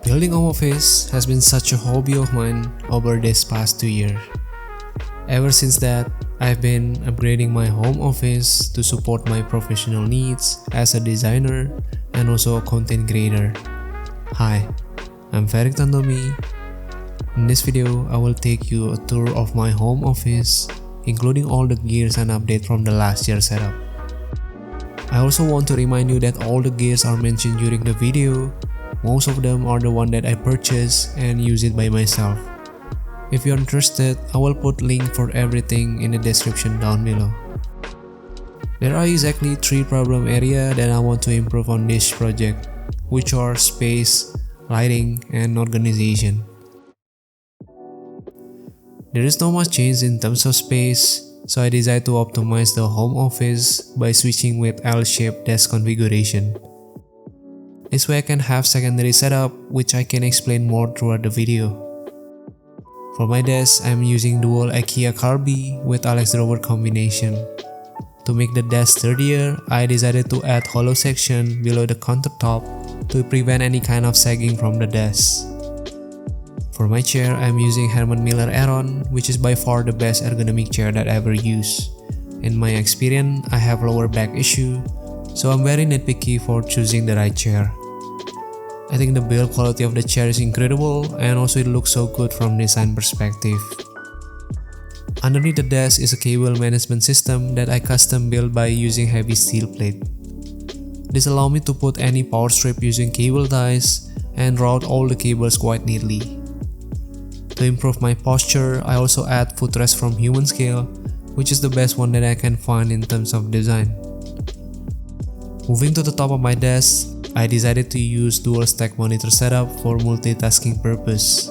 Building home office has been such a hobby of mine over this past 2 years. Ever since that, I've been upgrading my home office to support my professional needs as a designer and also a content creator. Hi, I'm Ferik Tantomi. In this video, I will take you a tour of my home office, including all the gears and updates from the last year's setup. I also want to remind you that all the gears are mentioned during the video. Most of them are the one that I purchased and use it by myself. If you're interested, I will put link for everything in the description down below. There are exactly 3 problem areas that I want to improve on this project, which are space, lighting, and organization. There is not much change in terms of space, so I decided to optimize the home office by switching with L-shaped desk configuration. This way I can have secondary setup, which I can explain more throughout the video. For my desk, I'm using dual IKEA Carby with Alex drawer combination. To make the desk sturdier, I decided to add hollow section below the countertop to prevent any kind of sagging from the desk. For my chair, I'm using Herman Miller Aeron, which is by far the best ergonomic chair that I ever used. In my experience, I have lower back issue, so I'm very nitpicky for choosing the right chair. I think the build quality of the chair is incredible and also it looks so good from design perspective. Underneath the desk is a cable management system that I custom built by using heavy steel plate. This allows me to put any power strip using cable ties and route all the cables quite neatly. To improve my posture, I also add footrest from Human Scale, which is the best one that I can find in terms of design. Moving to the top of my desk, I decided to use dual stack monitor setup for multitasking purpose.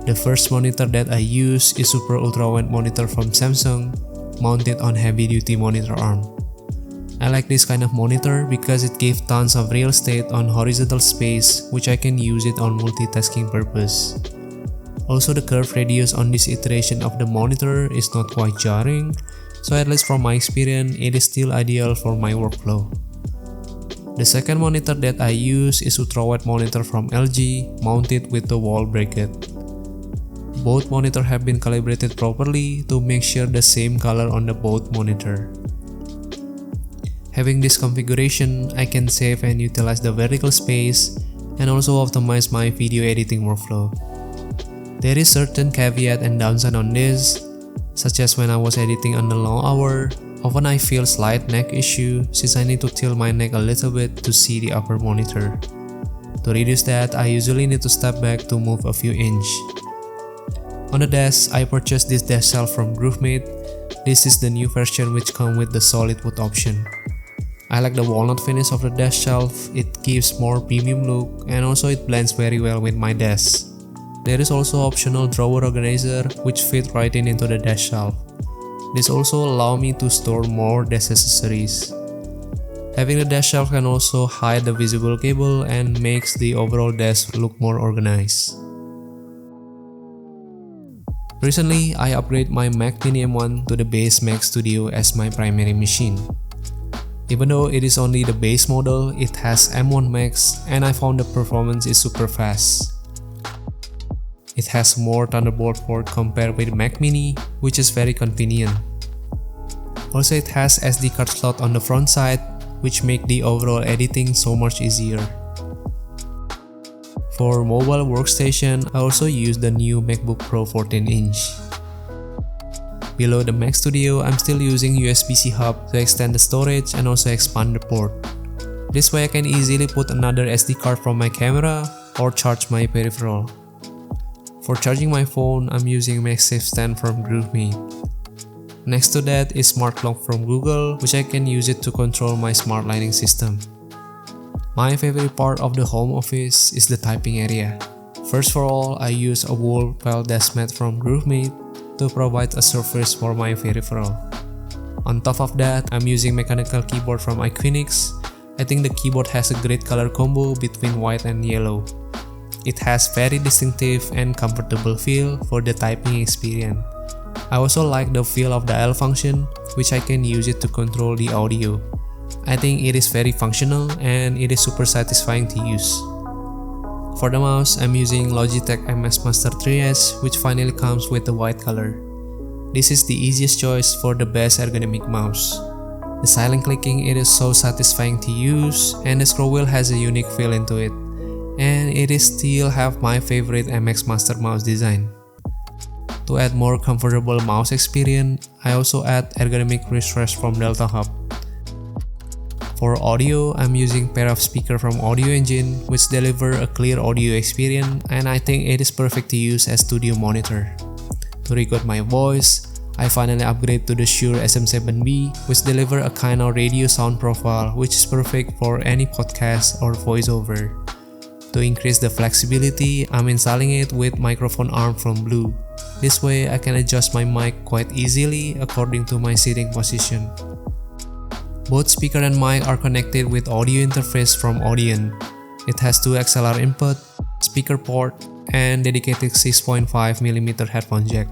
The first monitor that I use is Super Ultrawide monitor from Samsung, mounted on heavy duty monitor arm. I like this kind of monitor because it gives tons of real estate on horizontal space, which I can use it on multitasking purpose. Also, the curve radius on this iteration of the monitor is not quite jarring, so at least from my experience, it is still ideal for my workflow. The second monitor that I use is ultrawide monitor from LG, mounted with the wall bracket. Both monitors have been calibrated properly to make sure the same color on the both monitor. Having this configuration, I can save and utilize the vertical space and also optimize my video editing workflow. There is certain caveat and downside on this, such as when I was editing on the long hour, often I feel slight neck issue since I need to tilt my neck a little bit to see the upper monitor. To reduce that, I usually need to step back to move a few inches. On the desk, I purchased this desk shelf from Groovemate. This is the new version which comes with the solid wood option. I like the walnut finish of the desk shelf, it gives more premium look and also it blends very well with my desk. There is also optional drawer organizer which fit right into the desk shelf. This also allows me to store more desk accessories. Having the desk shelf can also hide the visible cable and makes the overall desk look more organized. Recently, I upgraded my Mac Mini M1 to the base Mac Studio as my primary machine. Even though it is only the base model, it has M1 Max and I found the performance is super fast. It has more Thunderbolt port compared with Mac Mini, which is very convenient. Also, it has SD card slot on the front side, which make the overall editing so much easier. For mobile workstation, I also use the new MacBook Pro 14-inch. Below the Mac Studio, I'm still using USB-C hub to extend the storage and also expand the port. This way I can easily put another SD card from my camera or charge my peripheral. For charging my phone, I'm using MagSafe stand from Groovemate. Next to that is Smart Lock from Google, which I can use it to control my smart lighting system. My favorite part of the home office is the typing area. First of all, I use a wool felt desk mat from Groovemate to provide a surface for my peripheral. On top of that, I'm using mechanical keyboard from Equinix. I think the keyboard has a great color combo between white and yellow. It has very distinctive and comfortable feel for the typing experience. I also like the feel of the L function, which I can use it to control the audio. I think it is very functional and it is super satisfying to use. For the mouse, I'm using Logitech MX Master 3S, which finally comes with the white color. This is the easiest choice for the best ergonomic mouse. The silent clicking, it is so satisfying to use, and the scroll wheel has a unique feel into it. And it is still have my favorite MX Master mouse design. To add more comfortable mouse experience, I also add ergonomic wrist rest from Delta Hub. For audio, I'm using pair of speaker from Audio Engine, which deliver a clear audio experience, and I think it is perfect to use as studio monitor. To record my voice, I finally upgrade to the Shure SM7B, which deliver a kind of radio sound profile which is perfect for any podcast or voiceover. To increase the flexibility, I'm installing it with microphone arm from Blue. This way I can adjust my mic quite easily according to my sitting position. Both speaker and mic are connected with audio interface from Audien. It has two XLR input, speaker port, and dedicated 6.5mm headphone jack.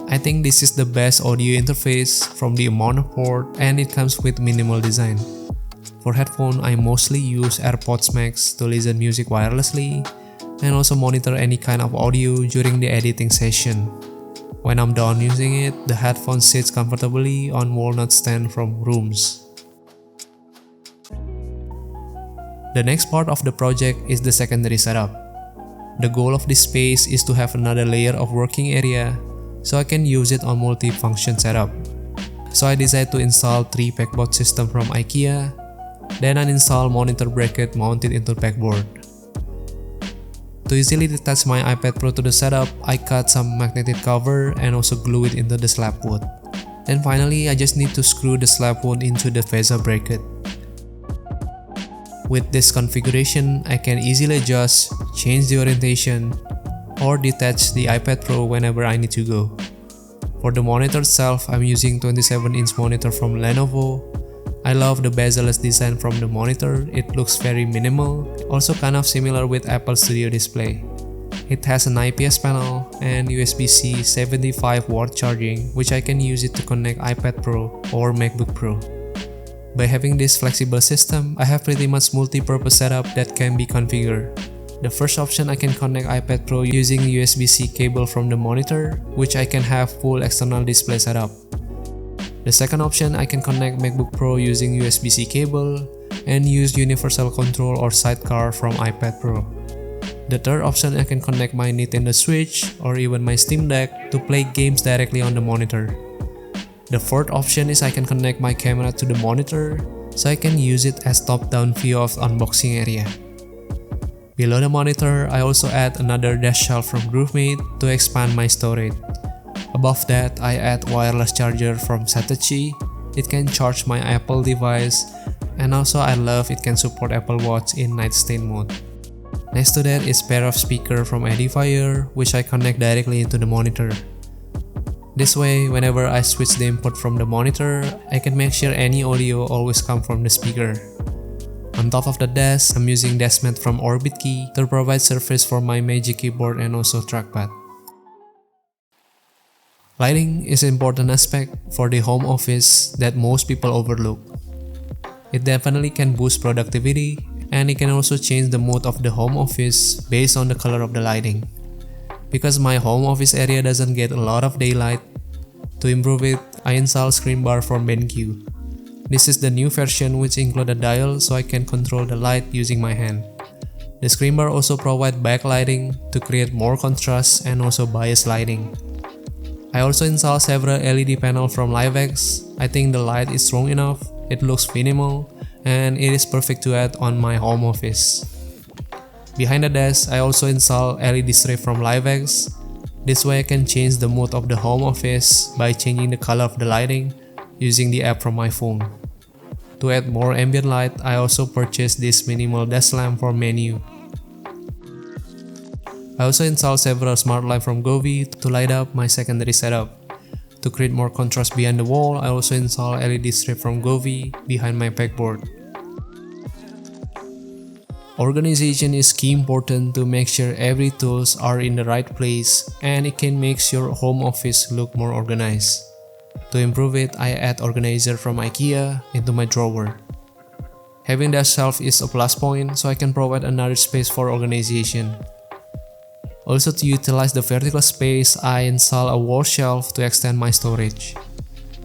I think this is the best audio interface from the amount of port, and it comes with minimal design. For headphone, I mostly use AirPods Max to listen music wirelessly and also monitor any kind of audio during the editing session. When I'm done using it, the headphone sits comfortably on walnut stand from Rooms. The next part of the project is the secondary setup. The goal of this space is to have another layer of working area so I can use it on multi-function setup. So I decided to install 3 pegboard system from IKEA, then uninstall monitor bracket mounted into pegboard. To easily detach my iPad Pro to the setup, I cut some magnetic cover and also glue it into the slab wood. Then finally, I just need to screw the slab wood into the VESA bracket. With this configuration, I can easily adjust, change the orientation, or detach the iPad Pro whenever I need to go. For the monitor itself, I'm using 27-inch monitor from Lenovo. I love the bezel-less design from the monitor, it looks very minimal, also kind of similar with Apple Studio Display. It has an IPS panel and USB-C 75W charging, which I can use it to connect iPad Pro or MacBook Pro. By having this flexible system, I have pretty much multi-purpose setup that can be configured. The first option, I can connect iPad Pro using USB-C cable from the monitor, which I can have full external display setup. The second option, I can connect MacBook Pro using USB-C cable and use universal control or sidecar from iPad Pro. The third option, I can connect my Nintendo Switch or even my Steam Deck to play games directly on the monitor. The fourth option is I can connect my camera to the monitor so I can use it as top-down view of the unboxing area. Below the monitor, I also add another dash shelf from GrooveMate to expand my storage. Above that, I add wireless charger from Satoshi. It can charge my Apple device, and also I love it can support Apple Watch in nightstand mode. Next to that is pair of speaker from Edifier, which I connect directly into the monitor. This way, whenever I switch the input from the monitor, I can make sure any audio always comes from the speaker. On top of the desk, I'm using desk mat from OrbitKey to provide surface for my Magic Keyboard and also trackpad. Lighting is an important aspect for the home office that most people overlook. It definitely can boost productivity, and it can also change the mood of the home office based on the color of the lighting. Because my home office area doesn't get a lot of daylight, to improve it, I install screen bar from BenQ. This is the new version which includes a dial so I can control the light using my hand. The screen bar also provides backlighting to create more contrast and also bias lighting. I also installed several LED panels from LiveX. I think the light is strong enough, it looks minimal, and it is perfect to add on my home office. Behind the desk, I also installed LED strip from LiveX. This way I can change the mood of the home office by changing the color of the lighting using the app from my phone. To add more ambient light, I also purchased this minimal desk lamp for Menu. I also installed several smart lights from Govee to light up my secondary setup. To create more contrast behind the wall, I also installed LED strip from Govee behind my pegboard. Organization is key important to make sure every tools are in the right place and it can make your home office look more organized. To improve it, I add organizer from IKEA into my drawer. Having that shelf is a plus point, so I can provide another space for organization. Also, to utilize the vertical space, I install a wall shelf to extend my storage.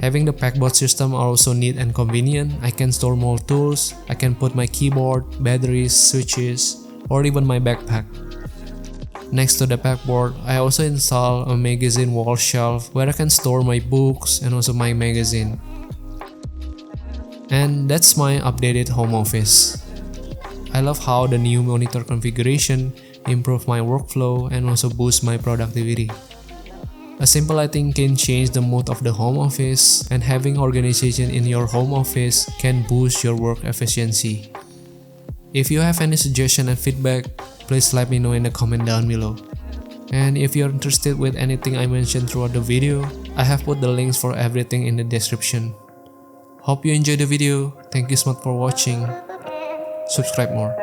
Having the pegboard system are also neat and convenient. I can store more tools, I can put my keyboard, batteries, switches, or even my backpack. Next to the pegboard, I also install a magazine wall shelf where I can store my books and also my magazine. And that's my updated home office. I love how the new monitor configuration improve my workflow and also boost my productivity. A simple lighting can change the mood of the home office, and having organization in your home office can boost your work efficiency. If you have any suggestion and feedback, please let me know in the comment down below. And if you're interested with anything I mentioned throughout the video, I have put the links for everything in the description. Hope you enjoyed the video. Thank you so much for watching. Subscribe more.